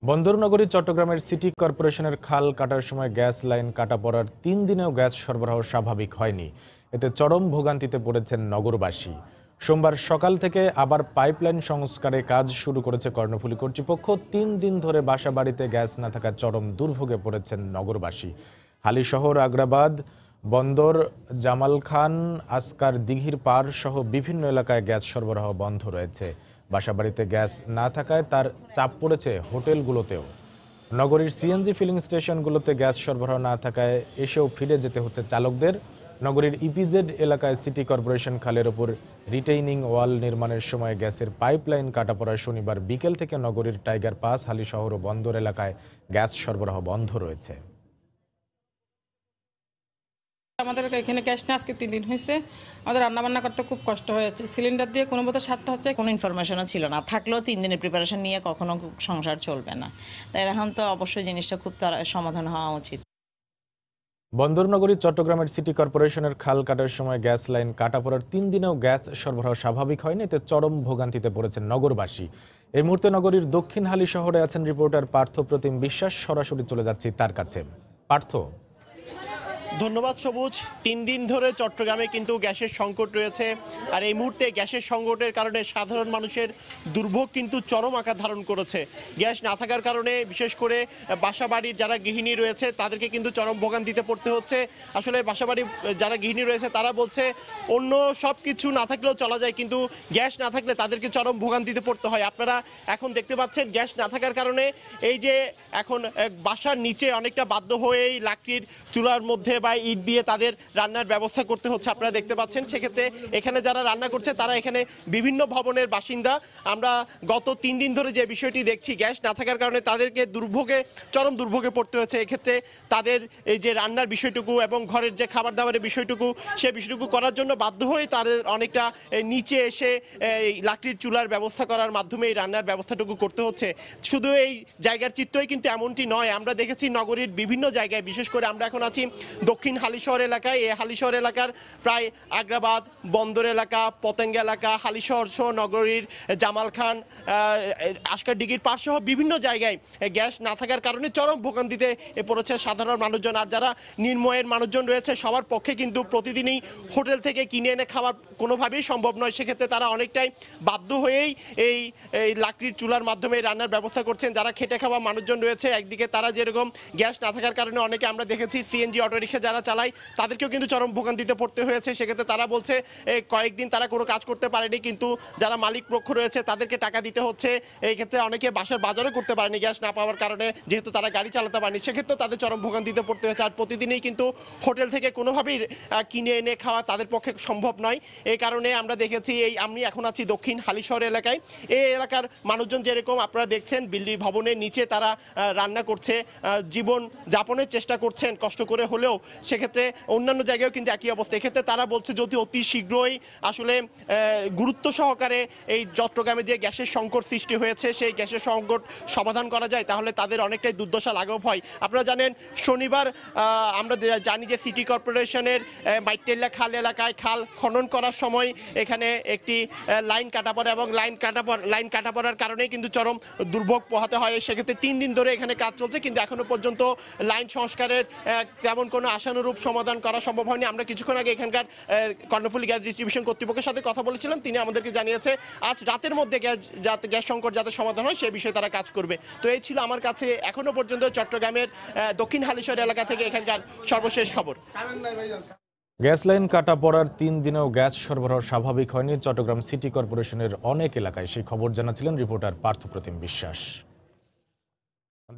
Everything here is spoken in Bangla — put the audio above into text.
বন্দরনগরী চট্টগ্রামের সিটি কর্পোরেশনের খাল কাটার সময় গ্যাস লাইন কাটা পড়ার ৩ দিনেও গ্যাস সরবরাহ স্বাভাবিক হয়নি। এতে চরম ভোগান্তিতে পড়েছেন নগরবাসী। সোমবার সকাল থেকে আবার পাইপলাইন সংস্কারে কাজ শুরু করেছে কর্ণফুলী কর্তৃপক্ষ। ৩ দিন ধরে বাসাবাড়িতে গ্যাস না থাকা চরম দুর্ভোগে পড়েছেন নগরবাসী। হালিশহর, আগ্রাবাদ, বন্দর, জামাল খান, আসকার দিঘির পাড় সহ বিভিন্ন এলাকায় গ্যাস সরবরাহ বন্ধ রয়েছে। বাসাবাড়িতে গ্যাস না থাকায় তার চাপ পড়েছে হোটেলগুলোতেও। নগরীর সিএনজি ফিলিং স্টেশনগুলোতে গ্যাস সরবরাহ না থাকায় এসেও ফিরে যেতে হচ্ছে চালকদের। নগরীর ইপিজেড এলাকায় সিটি কর্পোরেশন খালের ওপর রিটেইনিং ওয়াল নির্মাণের সময় গ্যাসের পাইপলাইন কাটা পড়ায় শনিবার বিকেল থেকে নগরীর টাইগার পাস, হালিশহর ও বন্দর এলাকায় গ্যাস সরবরাহ বন্ধ রয়েছে। আমাদের এখানে গ্যাস না আজকে 3 দিন হয়েছে। আমাদের রান্নাবান্না করতে খুব কষ্ট হয়েছে। সিলিন্ডার দিয়ে কোনো মতো সারতে হচ্ছে। কোনো ইনফরমেশনও ছিল না, থাকলেও 3 দিনের প্রিপারেশন নিয়ে কখনো সংসার চলবে না। তাই এখন তো অবশ্যই জিনিসটা খুব সমাধান হওয়া উচিত। বন্দরনগরী চট্টগ্রামের সিটি কর্পোরেশনের খাল কাটার সময় গ্যাস লাইন কাটা পড়ার 3 দিনেও গ্যাস সরবরাহ স্বাভাবিক হয়নি। এতে চরম ভোগান্তিতে পড়েছেন নগরবাসী। এই মুহূর্তে নগরীর দক্ষিণ হালি শহরে আছেন রিপোর্টার পার্থ প্রতিম বিশ্বাস। সরাসরি চলে যাচ্ছি তার কাছে। পার্থ। ধন্যবাদ সবুজ। 3 দিন ধরে চট্টগ্রামে কিন্তু গ্যাসের সংকট রয়েছে, আর এই মুহূর্তে গ্যাসের সংকটের কারণে সাধারণ মানুষের দুর্ভোগ কিন্তু চরম আকার ধারণ করেছে। গ্যাস না থাকার কারণে বিশেষ করে বাসাবাড়ির যারা গৃহিণী রয়েছে তাদেরকে কিন্তু চরম ভোগান্তিতে পড়তে হচ্ছে। আসলে বাসাবাড়ির যারা গৃহিণী রয়েছে তারা বলছে অন্য সব কিছু না থাকলেও চলা যায়, কিন্তু গ্যাস না থাকলে তাদেরকে চরম ভোগান্তিতে পড়তে হয়। আপনারা এখন দেখতে পাচ্ছেন গ্যাস না থাকার কারণে এই যে এখন বাসার নিচে অনেকটা বাধ্য হয়েই লাকড়ির চুলার মধ্যে বা ইট দিয়ে তাদের রান্নার ব্যবস্থা করতে হচ্ছে। আপনারা দেখতে পাচ্ছেন সেক্ষেত্রে এখানে যারা রান্না করছে তারা এখানে বিভিন্ন ভবনের বাসিন্দা। আমরা গত 3 দিন ধরে যে বিষয়টি দেখছি, গ্যাস না থাকার কারণে তাদেরকে চরম দুর্ভোগে পড়তে হয়েছে। এক্ষেত্রে তাদের এই যে রান্নার বিষয়টুকু এবং ঘরের যে খাবার দাবারের বিষয়টুকু, সে বিষয়টুকু করার জন্য বাধ্য হয়ে তাদের অনেকটা নিচে এসে এই লাকড়ির চুলার ব্যবস্থা করার মাধ্যমে এই রান্নার ব্যবস্থাটুকু করতে হচ্ছে। শুধু এই জায়গার চিত্রই কিন্তু এমনটি নয়, আমরা দেখেছি নগরীর বিভিন্ন জায়গায়, বিশেষ করে আমরা এখন আছি দক্ষিণ হালিশহর এলাকায়। এই হালিশহর এলাকার প্রায় আগ্রাবাদ, বন্দর এলাকা, পতেঙ্গা এলাকা, হালিশহর সহ নগরীর জামাল খান, আসকার দিঘির পাড় সহ বিভিন্ন জায়গায় গ্যাস না থাকার কারণে চরম ভোগান্তিতে পড়েছে সাধারণ মানুষজন। আর যারা নিম্নয়ের মানুষজন রয়েছে সবার পক্ষে কিন্তু প্রতিদিনই হোটেল থেকে কিনে এনে খাওয়ার কোনোভাবেই সম্ভব নয়। সেক্ষেত্রে তারা অনেকটাই বাধ্য হয়েই এই লাকড়ির চুলার মাধ্যমে রান্নার ব্যবস্থা করছেন। যারা খেটে খাওয়া মানুষজন রয়েছে, একদিকে তারা যেরকম গ্যাস না থাকার কারণে অনেকে আমরা দেখেছি সিএনজি অটোরিকশা যারা চালায় তাদেরকেও কিন্তু চরম ভোগান্তিতে পড়তে হয়েছে। সেক্ষেত্রে তারা বলছে কয়েকদিন তারা কোনো কাজ করতে পারেনি, কিন্তু যারা মালিক পক্ষ রয়েছে তাদেরকে টাকা দিতে হচ্ছে। এই ক্ষেত্রে অনেকে বাসার বাজারও করতে পারেনি গ্যাস না পাওয়ার কারণে, যেহেতু তারা গাড়ি চালাতে পারেনি। সেক্ষেত্রে তাদের চরম ভোগান্তিতে পড়তে হয়েছে। আর প্রতিদিনই কিন্তু হোটেল থেকে কোনোভাবেই কিনে এনে খাওয়া তাদের পক্ষে সম্ভব নয়। এই কারণে আমরা দেখেছি আমি এখন আছি দক্ষিণ হালিশহর এলাকায়। এই এলাকার মানুষজন যেরকম আপনারা দেখছেন বিল্ডিং ভবনের নিচে তারা রান্না করছে, জীবন যাপনের চেষ্টা করছেন কষ্ট করে হলেও। সেক্ষেত্রে অন্যান্য জায়গায়ও কিন্তু একই অবস্থা। এক্ষেত্রে তারা বলছে যদি অতি শীঘ্রই আসলে গুরুত্ব সহকারে এই চট্টগ্রামে যে গ্যাসের সংকট সৃষ্টি হয়েছে সেই গ্যাসের সংকট সমাধান করা যায় তাহলে তাদের অনেকটাই দুর্দশা লাঘব হয়। আপনারা জানেন শনিবার আমরা জানি যে সিটি কর্পোরেশনের মাইটেল্লা খাল এলাকায় খাল খনন করার সময় এখানে একটি লাইন কাটা পড়ে এবং লাইন কাটা পড়ার কারণেই কিন্তু চরম দুর্ভোগ পোহাতে হয়। সেক্ষেত্রে 3 দিন ধরে এখানে কাজ চলছে, কিন্তু এখনো পর্যন্ত লাইন সংস্কারের তেমন কোনো আশানুরূপ সমাধান করা সম্ভব হয়নি। আমরা কিছুক্ষণ আগে এখানকার কর্ণফুলী গ্যাস ডিস্ট্রিবিউশন কর্তৃপক্ষের সাথে কথা বলেছিলাম, তিনি আমাদেরকে জানিয়েছে আজ রাতের মধ্যে গ্যাস সংকট যাতে সমাধান হয় সেই বিষয়ে তারা কাজ করবে। তো এই ছিল আমার কাছে এখনো পর্যন্ত চট্টগ্রামের দক্ষিণ হালিশহর এলাকা থেকে এখানকার সর্বশেষ খবর। গ্যাস লাইন কাটা পড়ার 3 দিনেও গ্যাস সরবরাহ স্বাভাবিক হয়নি চট্টগ্রাম সিটি কর্পোরেশনের অনেক এলাকায়। সেই খবর জানাচ্ছিলেন রিপোর্টার পার্থ প্রতিম বিশ্বাস।